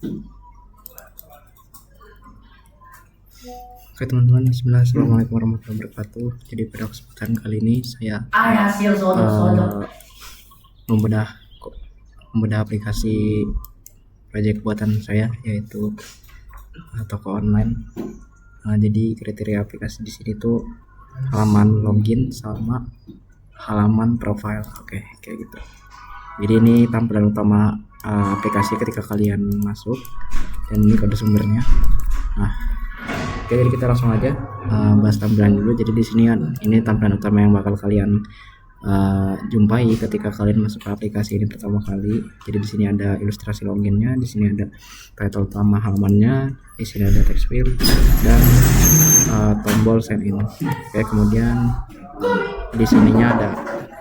Oke teman-teman, bismillah, assalamualaikum warahmatullahi wabarakatuh. Jadi pada kesempatan kali ini saya membedah aplikasi proyek buatan saya, yaitu toko online. Jadi kriteria aplikasi di sini tuh halaman login sama halaman profile. Oke, kayak gitu. Jadi ini tampilan utama aplikasi ketika kalian masuk, dan ini kode sumbernya. Oke, jadi kita langsung aja bahas tampilan dulu. Jadi di sini ini tampilan utama yang bakal kalian jumpai ketika kalian masuk ke aplikasi ini pertama kali. Jadi di sini ada ilustrasi loginnya, di sini ada title utama halamannya, di sini ada text field dan tombol sign in. Oke, kemudian di sininya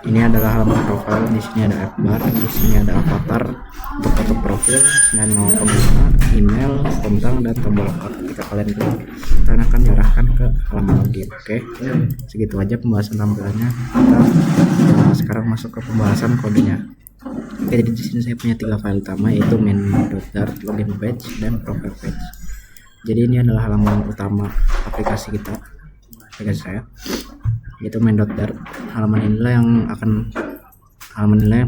ini adalah halaman profile, di sini ada app bar, di sini ada avatar untuk foto profil, dan nama email, kontak, dan tombol logout. Ketika kalian klik, kalian akan diarahkan ke halaman login. Oke, segitu aja pembahasan tampilannya. Kita sekarang masuk ke pembahasan kodenya. Oke, jadi di sini saya punya 3 file utama, yaitu main.dart, login page, dan profile page. Jadi ini adalah halaman utama aplikasi saya, yaitu main.dart. Halaman inilah yang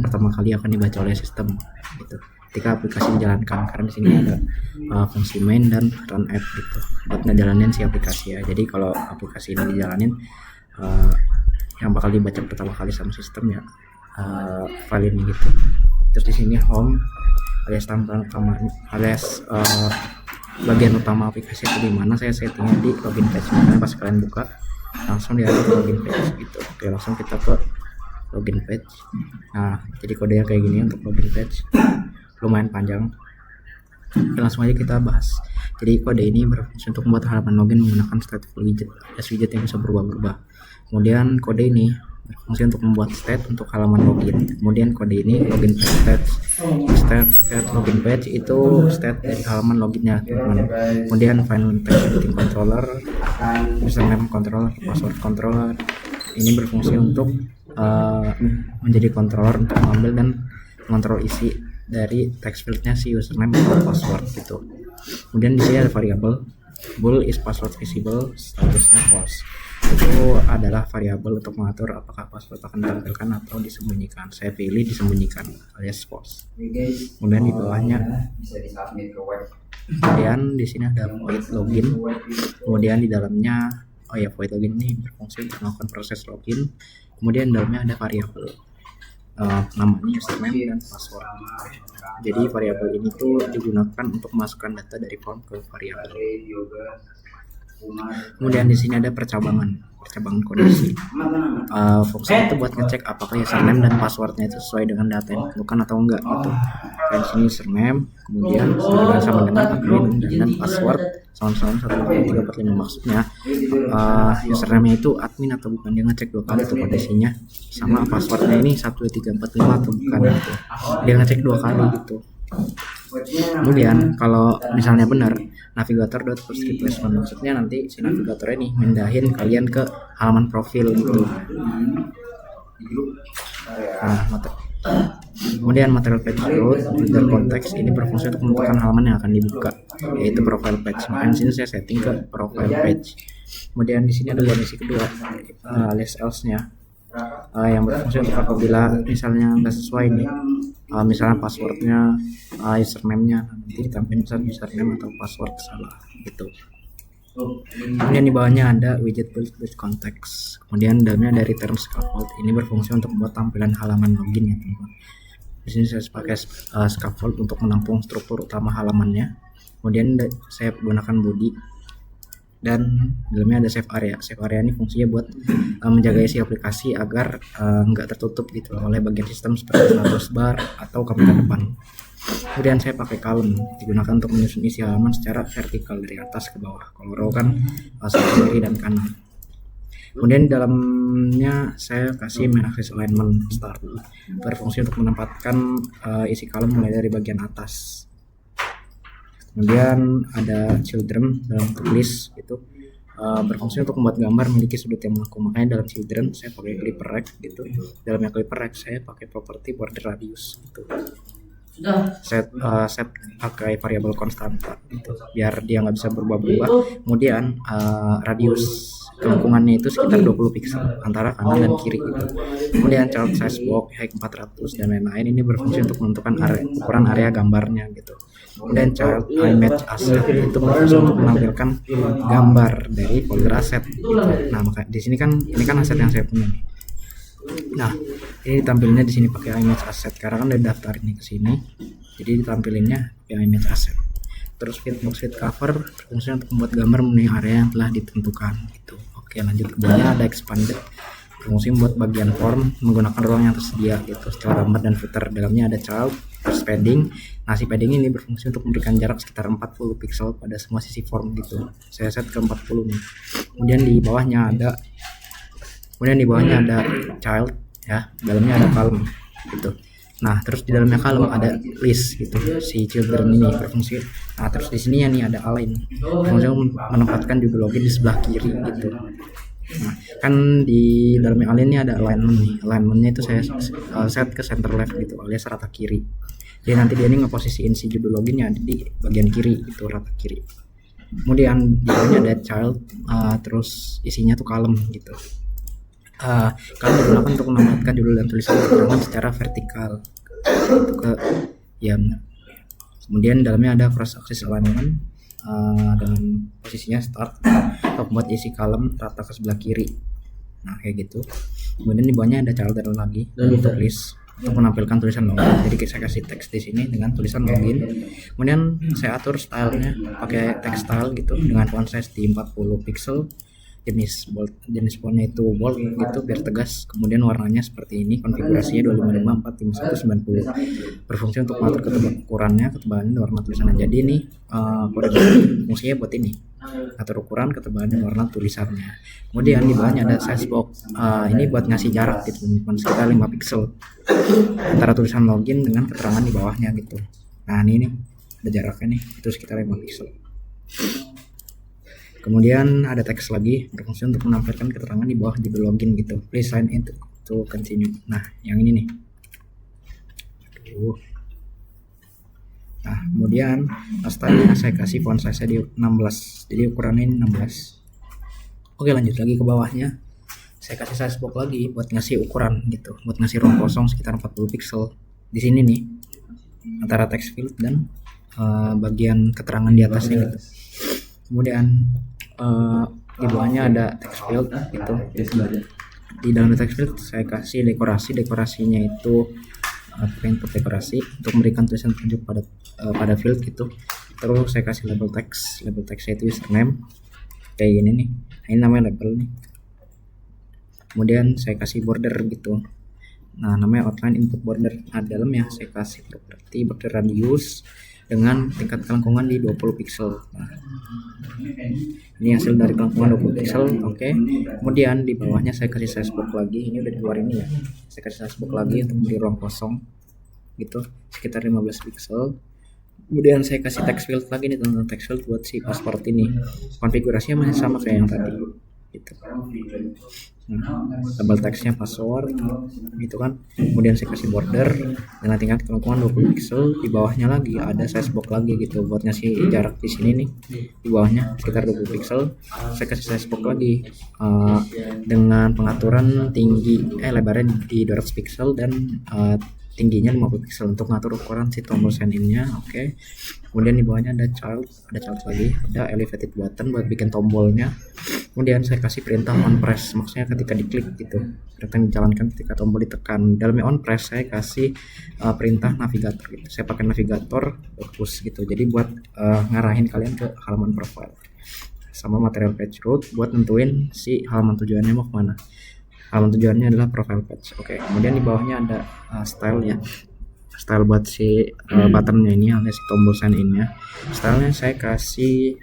pertama kali akan dibaca oleh sistem gitu ketika aplikasi dijalankan, karena di sini ada fungsi main dan run app gitu buat ngejalanin si aplikasi ya. Jadi kalau aplikasi ini dijalanin, yang bakal dibaca pertama kali sama sistem ya file ini gitu. Terus di sini home alias tampilan utama, alias bagian utama aplikasi itu dimana, saya settingnya di login page. Makanya pas kalian buka langsung dia ke login page gitu. Oke, langsung kita ke login page. Jadi kodenya kayak gini untuk login page, lumayan panjang. Oke, langsung aja kita bahas. Jadi kode ini berfungsi untuk membuat halaman login menggunakan stateful widget, widget yang bisa berubah-ubah. Kemudian kode ini berfungsi untuk membuat state untuk halaman login. Kemudian kode ini login page state login page itu state dari halaman loginnya, teman. Kemudian final text editing controller, username controller, password controller ini berfungsi untuk menjadi controller untuk mengambil dan mengontrol isi dari text fieldnya si username atau password gitu. Kemudian di sini ada variabel bool is password visible, statusnya false. Itu adalah variabel untuk mengatur apakah password akan ditampilkan atau disembunyikan. Saya pilih disembunyikan alias false. Kemudian di bawahnya, kemudian di sini ada void login. Kemudian di dalamnya void login ini berfungsi untuk melakukan proses login. Kemudian di dalamnya ada variabel namanya username dan password. Jadi variabel ini tuh digunakan untuk memasukkan data dari form ke variabel. Kemudian di sini ada percabangan kondisi. Fungsinya itu buat ngecek apakah username dan passwordnya itu sesuai dengan data yang ditentukan atau enggak gitu. Kayak di sini username, kemudian sama dengan admin, dan password sama 12345. Maksudnya username itu admin atau bukan, dia ngecek 2 kali tuh kondisinya. Sama passwordnya ini 12345 atau bukan gitu, dia ngecek 2 kali gitu. Kemudian kalau misalnya benar, navigator.first replacement, maksudnya nanti si navigator ini mindahin kalian ke halaman profil gitu. Kemudian material page load, reader context ini berfungsi untuk menentukan halaman yang akan dibuka, yaitu profile page. Makanya di sini saya setting ke profile page. Kemudian di sini ada kondisi kedua, alias else-nya, yang berfungsi untuk apabila misalnya nggak sesuai nih, misalnya passwordnya, username-nya nanti ditampilkan misalnya username atau password salah gitu. Kemudian di bawahnya ada widget build with context. Kemudian dalamnya ada return scaffold, ini berfungsi untuk membuat tampilan halaman login ya teman-teman. Di sini saya pakai scaffold untuk menampung struktur utama halamannya. Kemudian saya gunakan body, dan dalamnya ada save area. Save area ini fungsinya buat menjaga isi aplikasi agar nggak tertutup gitu oleh bagian sistem seperti status bar atau kamera depan. Kemudian saya pakai column, digunakan untuk menyusun isi halaman secara vertikal dari atas ke bawah. Kalau row kan kiri dan kanan. Kemudian di dalamnya saya kasih main axis alignment start, berfungsi untuk menempatkan isi column mulai dari bagian atas. Kemudian ada children dalam tulis itu, berfungsi untuk membuat gambar memiliki sudut yang melengkung. Makanya dalam children saya pakai clipper rect gitu. Dalamnya clipper rect saya pakai property border radius gitu. set pakai variabel konstanta gitu, biar dia nggak bisa berubah-ubah. Kemudian radius kelengkungannya itu sekitar 20 pixel antara kanan dan kiri gitu. Kemudian child size box height 400 dan lain-lain, ini berfungsi untuk menentukan ukuran area gambarnya gitu. Kemudian child image asset itu berfungsi untuk menampilkan gambar dari folder aset gitu. Nah, maka di sini kan ini kan aset yang saya punya nih. Nah, ini ditampilnya di sini pakai image asset karena kan udah daftar ini ke sini. Jadi ditampilinnya pakai image asset. Terus box sheet cover berfungsi untuk membuat gambar memenuhi area yang telah ditentukan gitu. Oke, lanjut ke bawahnya ada expanded, berfungsi membuat bagian form menggunakan ruang yang tersedia gitu. Setelah gambar dan footer, dalamnya ada child, terus padding. Nah, si padding ini berfungsi untuk memberikan jarak sekitar 40 pixel pada semua sisi form gitu. Saya set ke 40 nih. Kemudian di bawahnya ada child ya, dalamnya ada column gitu. Nah, terus di dalamnya column ada list gitu, si children ini berfungsi. Nah, terus di sini ya nih ada align, berfungsi menempatkan judul login di sebelah kiri gitu. Nah, kan di dalamnya align ini ada alignment nih, alignmentnya itu saya set ke center left gitu, alias rata kiri. Jadi nanti dia ini ngeposisiin si judul loginnya di bagian kiri itu, rata kiri. Kemudian di bawahnya ada child, terus isinya tuh column gitu. Kalau digunakan untuk menempatkan judul dan tulisan keterangan secara vertikal itu ke ya. Kemudian dalamnya ada cross axis alignment dengan posisinya start untuk membuat isi kolom rata ke sebelah kiri. Nah, kayak gitu. Kemudian di bawahnya ada child lagi untuk list untuk menampilkan tulisan login. Jadi saya kasih teks di sini dengan tulisan login. Kemudian saya atur stylenya pakai text style gitu dengan font size di 40 pixel. Jenis fontnya itu bold gitu biar tegas. Kemudian warnanya seperti ini, konfigurasinya 255 451 90, berfungsi untuk mengatur ukurannya, ketebalan, dan warna tulisannya. Jadi ini fungsinya buat ini, atur ukuran, ketebalan, dan warna tulisannya. Kemudian di bawahnya ada size box, ini buat ngasih jarak gitu, sekitar 5 pixel antara tulisan login dengan keterangan di bawahnya gitu. Nah, ini nih ada jaraknya nih, itu sekitar 5 pixel. Kemudian ada teks lagi, berfungsi untuk menampilkan keterangan di bawah judul login gitu. Please sign in to continue. Nah, yang ini nih. Nah, kemudian stylenya saya kasih font size di 16. Jadi ukurannya ini 16. Oke, lanjut lagi ke bawahnya. Saya kasih size box lagi buat ngasih ukuran gitu, buat ngasih ruang kosong sekitar 40 pixel. Di sini nih antara text field dan bagian keterangan di atasnya gitu. Kemudian di bawahnya ada text field gitu. Di dalam text field saya kasih dekorasinya itu input dekorasi untuk memberikan tulisan petunjuk pada field gitu. Terus saya kasih label text itu username kayak gini nih. Ini namanya label nih. Kemudian saya kasih border gitu. Nah, namanya outline input border. Nah, dalamnya saya kasih properti border radius dengan tingkat kelengkungan di 20 pixel. Nah, ini hasil dari kelengkungan 20 pixel. Oke. Kemudian di bawahnya saya kasih size box lagi. Ini udah di luar ini ya. Saya kasih size box lagi untuk memberi ruang kosong gitu, sekitar 15 pixel. Kemudian saya kasih text field lagi nih, tentang text field buat si password ini. Konfigurasinya masih sama kayak yang tadi gitu. Nah, label teksnya password gitu kan. Kemudian saya kasih border dengan tingkat kelengkungan 20 pixel. Di bawahnya lagi ada size box lagi gitu buat ngasih jarak di sini nih, di bawahnya sekitar 20 pixel. Saya kasih size box lagi dengan pengaturan tinggi lebarnya di 200 pixel dan tingginya 50 pixel untuk ngatur ukuran si tombol sign in-nya. Oke. Kemudian di bawahnya ada child lagi, ada elevated button buat bikin tombolnya. Kemudian saya kasih perintah on press, maksudnya ketika diklik gitu, perintah dijalankan ketika tombol ditekan. Dalamnya on press saya kasih perintah navigator gitu. Saya pakai navigator push gitu, jadi buat ngarahin kalian ke halaman profile. Sama material page route buat nentuin si halaman tujuannya mau kemana. Halaman tujuannya adalah profile page. Oke. Kemudian di bawahnya ada style ya, style buat si buttonnya ini alias si tombol sign in-nya. Stylenya saya kasih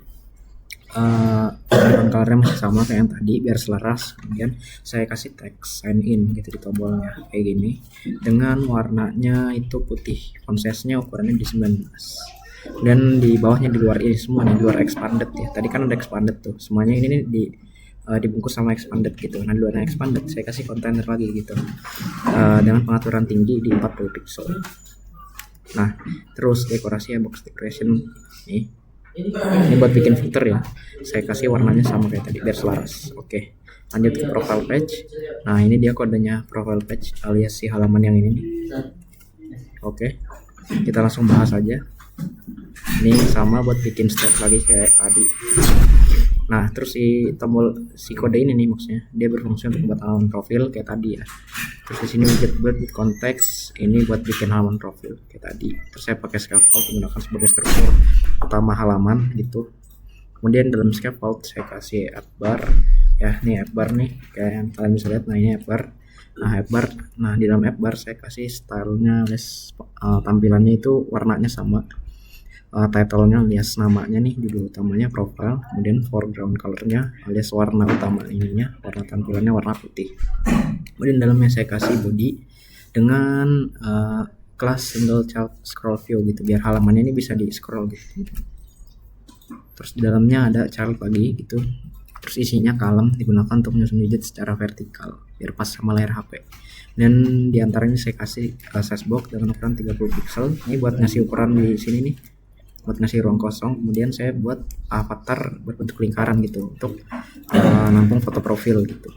background colornya masih sama kayak yang tadi biar selaras. Kemudian saya kasih text sign in gitu di tombolnya kayak gini, dengan warnanya itu putih, font size-nya ukurannya di 19. Dan di bawahnya di luar ini semua nih, di luar expanded ya, tadi kan ada expanded tuh, semuanya ini nih dibungkus sama expanded gitu. Nah, di luar expanded saya kasih container lagi gitu dengan pengaturan tinggi di 40 pixel. Nah, terus dekorasi ya, box decoration nih. Ini buat bikin footer ya. Saya kasih warnanya sama kayak tadi biar selaras. Oke. Lanjut ke profile page. Nah, ini dia kodenya profile page alias si halaman yang ini nih. Oke. Kita langsung bahas aja. Ini sama buat bikin step lagi kayak tadi. Nah, terus si kode ini nih maksudnya dia berfungsi untuk buat halaman profil kayak tadi ya. Terus di sini widget build with context ini buat bikin halaman profil kayak tadi. Terus saya pakai scaffold menggunakan sebagai struktur utama halaman gitu. Kemudian dalam scaffold saya kasih add bar ya, nih add bar nih kayak yang kalian bisa lihat. Nah, ini add bar. Nah, di dalam add bar saya kasih stylenya alias tampilannya itu warnanya sama. Title-nya alias namanya nih, judul utamanya profile, kemudian foreground color-nya alias warna utama ininya, warna tampilannya warna putih. Kemudian dalamnya saya kasih body dengan kelas single child scroll view gitu biar halamannya ini bisa di scroll gitu. Terus di dalamnya ada child lagi gitu. Terus isinya column digunakan untuk menyusun widget secara vertikal biar pas sama layar HP. Dan diantaranya saya kasih size box dengan ukuran 30 pixel. Ini buat ngasih ukuran di sini nih, buat ngasih ruang kosong. Kemudian saya buat avatar berbentuk lingkaran gitu untuk nampung foto profil gitu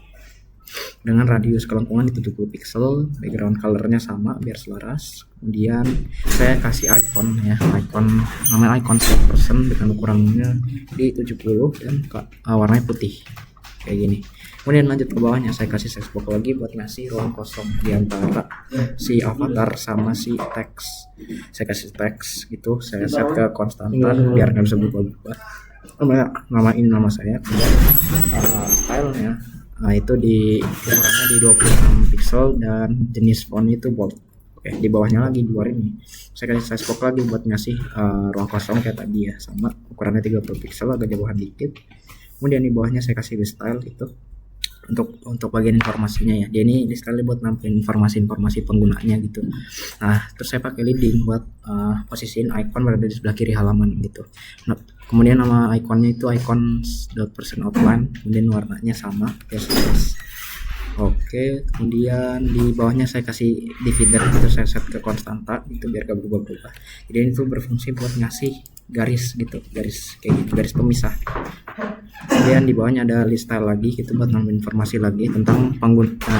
dengan radius kelengkungan di 70 pixel. Background colornya sama biar selaras. Kemudian saya kasih icon ya, namanya icon set person dengan ukurannya di 70 dan warnanya putih kayak gini. Kemudian lanjut ke bawahnya saya kasih size box lagi buat ngasih ruang kosong di antara si avatar sama si teks. Saya kasih teks gitu, saya set ke konstantan biar nggak bisa berubah-ubah. Namain nama saya. Stylenya itu ukurannya di 26 pixel dan jenis font itu bold. Oke, di bawahnya lagi di luar ini saya kasih size box lagi buat ngasih ruang kosong kayak tadi ya, sama ukurannya 30 pixel agak jauhan dikit. Kemudian di bawahnya saya kasih list style itu untuk bagian informasinya ya. Dia ini list style buat nampilin informasi penggunanya gitu. Nah, terus saya pakai leading buat posisiin icon berada di sebelah kiri halaman gitu. Nah, kemudian nama ikonnya itu icons.person outline, kemudian warnanya sama ya. Oke, kemudian di bawahnya saya kasih divider itu saya set ke konstanta itu biar gak berubah-ubah. Jadi itu berfungsi buat ngasih garis gitu, garis kayak gitu, garis pemisah. Kemudian di bawahnya ada list style lagi gitu buat nambah informasi lagi tentang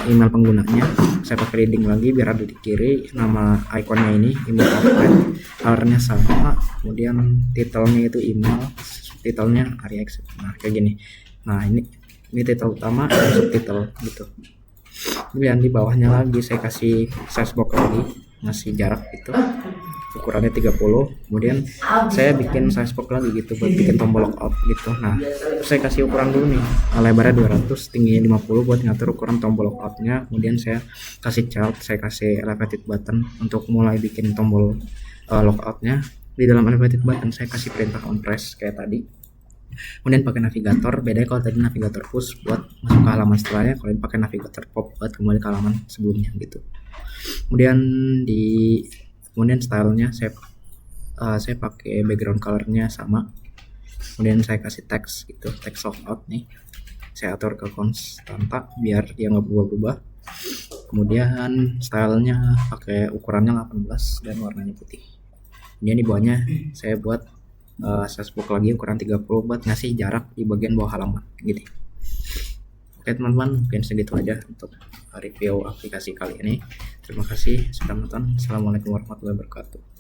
email penggunanya. Saya pakai leading lagi biar ada di kiri nama ikonnya ini, email outline, colornya sama. Kemudian titelnya itu email, titelnya ARIX. Nah, kayak gini. Nah, ini titel utama dan subtitle gitu. Kemudian di bawahnya lagi saya kasih size box lagi, ngasih jarak gitu, ukurannya 30. Kemudian saya bikin size box lagi gitu buat bikin tombol lockout gitu. Nah, saya kasih ukuran dulu nih, lebarnya 200, tingginya 50 buat ngatur ukuran tombol lockoutnya. Kemudian saya kasih child, saya kasih elevated button untuk mulai bikin tombol lockoutnya. Di dalam elevated button saya kasih perintah on press kayak tadi. Kemudian pakai navigator, bedanya kalau tadi navigator push buat masuk ke halaman setelahnya, kalau ini pakai navigator pop buat kembali ke halaman sebelumnya gitu. Kemudian stylenya saya pakai background colornya sama. Kemudian saya kasih teks gitu, teks lockout nih, saya atur ke konstanta biar dia nggak berubah-ubah. Kemudian stylenya pakai ukurannya 18 dan warnanya putih. Kemudian di bawahnya saya buat size box lagi ukuran 30 buat ngasih jarak di bagian bawah halaman gitu. Oke teman-teman, mungkin segitu aja untuk review aplikasi kali ini. Terima kasih sudah menonton. Assalamualaikum warahmatullahi wabarakatuh.